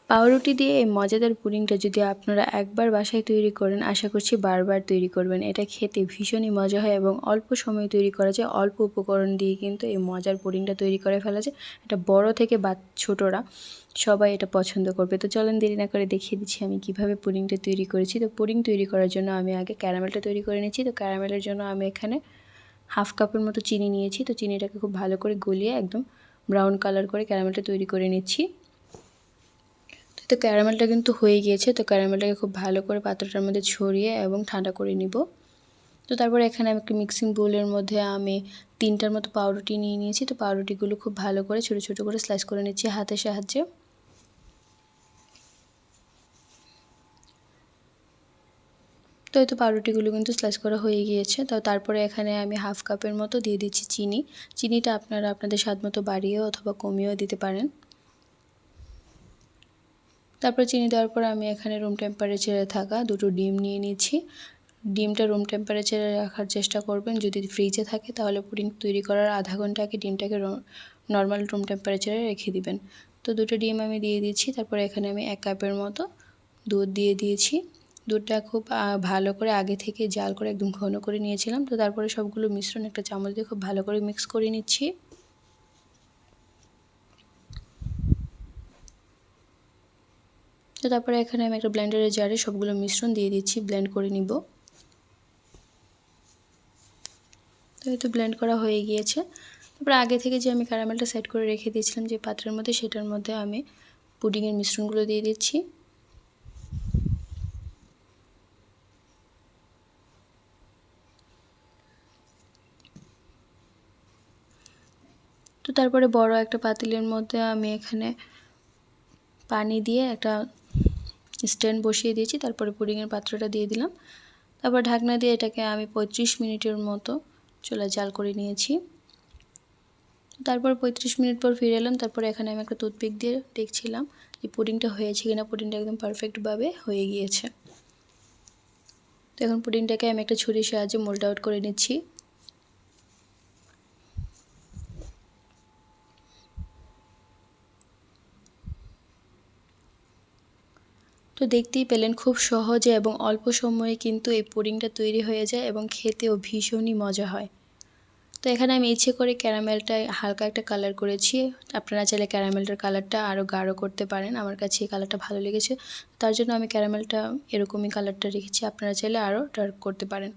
পাউরুটি দিয়ে এই মজাদার পুডিংটা যদি আপনারা একবার বাসায় তৈরি করেন, আশা করছি বারবার তৈরি করবেন। এটা খেতে ভীষণই মজা হয় এবং অল্প সময়ে তৈরি করা যায়। অল্প উপকরণ দিয়ে কিন্তু এই মজার পুডিংটা তৈরি করে ফেলা যায়। এটা বড় থেকে ছোটরা সবাই এটা পছন্দ করবে। তো চলেন দেরি না করে দেখিয়ে দিচ্ছি আমি কিভাবে পুডিংটা তৈরি করেছি। তো পুডিং তৈরি করার জন্য আমি আগে ক্যারামেলটা তৈরি করে নিচ্ছি। তো ক্যারামেলের জন্য আমি এখানে হাফ কাপের মতো চিনি নিয়েছি। তো চিনিটাকে খুব ভালো করে গলিয়ে একদম ব্রাউন কালার করে ক্যারামেলটা তৈরি করে নিচ্ছি। তো ক্যারামেলটা কিন্তু হয়ে গিয়েছে। তো ক্যারামেলটাকে খুব ভালো করে পাত্রটার মধ্যে ছড়িয়ে এবং ঠান্ডা করে নিব। তো তারপরে এখানে আমি একটা মিক্সিং বোলের মধ্যে আমি 3টার মতো পাউরুটি নিয়ে নিয়েছি। তো পাউরুটিগুলো খুব ভালো করে ছোটো ছোটো করে স্লাইস করে নিচ্ছি হাতের সাহায্যে। তো এই তো পাউরুটিগুলো কিন্তু স্লাইস করা হয়ে গিয়েছে। তো তারপরে এখানে আমি হাফ কাপের মতো দিয়ে দিচ্ছি চিনি। চিনিটা আপনারা আপনাদের স্বাদ মতো বাড়িয়েও অথবা কমিয়েও দিতে পারেন। তারপর চিনি দেওয়ার পর আমি এখানে রুম টেম্পারেচারে থাকা 2টো ডিম নিয়ে নিচ্ছি। ডিমটা রুম টেম্পারেচারে রাখার চেষ্টা করবেন। যদি ফ্রিজে থাকে তাহলে পুডিং তৈরি করার আধা ঘন্টা আগে ডিমটাকে নর্মাল রুম টেম্পারেচারে রেখে দিবেন। তো 2টো ডিম আমি দিয়ে দিচ্ছি। তারপর এখানে আমি 1 কাপের মতো দুধ দিয়ে দিয়েছি। দুধটা খুব ভালো করে আগে থেকে জাল করে একদম ঘন করে নিয়েছিলাম। তো তারপরে সবগুলো মিশ্রণ একটা চামচ দিয়ে খুব ভালো করে মিক্স করে নিচ্ছি। তো তারপরে এখানে আমি একটা ব্লেন্ডারের জারে সবগুলো মিশ্রণ দিয়ে দিচ্ছি, ব্লেন্ড করে নিব। তো এই তো ব্লেন্ড করা হয়ে গিয়েছে। তারপরে আগে থেকে যে আমি ক্যারামেলটা সেট করে রেখে দিয়েছিলাম যে পাত্রের মধ্যে, সেটার মধ্যে আমি পুডিংয়ের মিশ্রণগুলো দিয়ে দিচ্ছি। তো তারপরে বড় একটা পাতিলের মধ্যে আমি এখানে পানি দিয়ে একটা স্ট্যান্ড বসিয়ে দিয়েছি। তারপরে পুডিংয়ের পাত্রটা দিয়ে দিলাম। তারপর ঢাকনা দিয়ে এটাকে আমি 35 মিনিটের মতো চুলায় জাল করে নিয়েছি। তারপর 35 মিনিট পর ফিরে এলাম। তারপরে এখানে আমি একটা টুথপিক দিয়ে দেখছিলাম যে পুডিংটা হয়েছে কিনা। পুডিংটা একদম পারফেক্টভাবে হয়ে গিয়েছে। তো এখন পুডিংটাকে আমি একটা ছুরির সাহায্যে মোল্ড আউট করে নিচ্ছি। তো দেখতেই পেলেন খুব সহজে এবং অল্প সময়ে কিন্তু এই পুডিংটা তৈরি হয়ে যায় এবং খেতেও ভীষণই মজা হয়। তো এখানে আমি ইচ্ছে করে ক্যারামেলটা হালকা একটা কালার করেছি। আপনারা চাইলে ক্যারামেলটার কালারটা আরও গাঢ় করতে পারেন। আমার কাছে এই কালারটা ভালো লেগেছে, তার জন্য আমি ক্যারামেলটা এরকমই কালারটা রেখেছি। আপনারা চাইলে আরও ডার্ক করতে পারেন।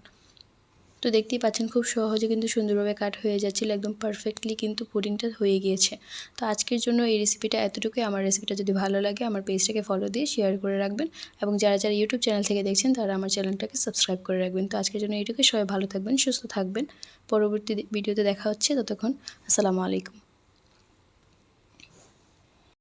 তো দেখতেই পাচ্ছেন খুব সহজে কিন্তু সুন্দরভাবে কাট হয়ে যাচ্ছিল, একদম পারফেক্টলি কিন্তু পুডিংটা হয়ে গিয়েছে। তো আজকের জন্য এই রেসিপিটা এতটুকুই। আমার রেসিপিটা যদি ভালো লাগে আমার পেজটাকে ফলো দিয়ে শেয়ার করে রাখবেন এবং যারা যারা ইউটিউব চ্যানেল থেকে দেখছেন তারা আমার চ্যানেলটাকে সাবস্ক্রাইব করে রাখবেন। তো আজকের জন্য এইটুকুই। সবাই ভালো থাকবেন, সুস্থ থাকবেন। পরবর্তী ভিডিওতে দেখা হচ্ছে। ততক্ষণ আসসালামু আলাইকুম।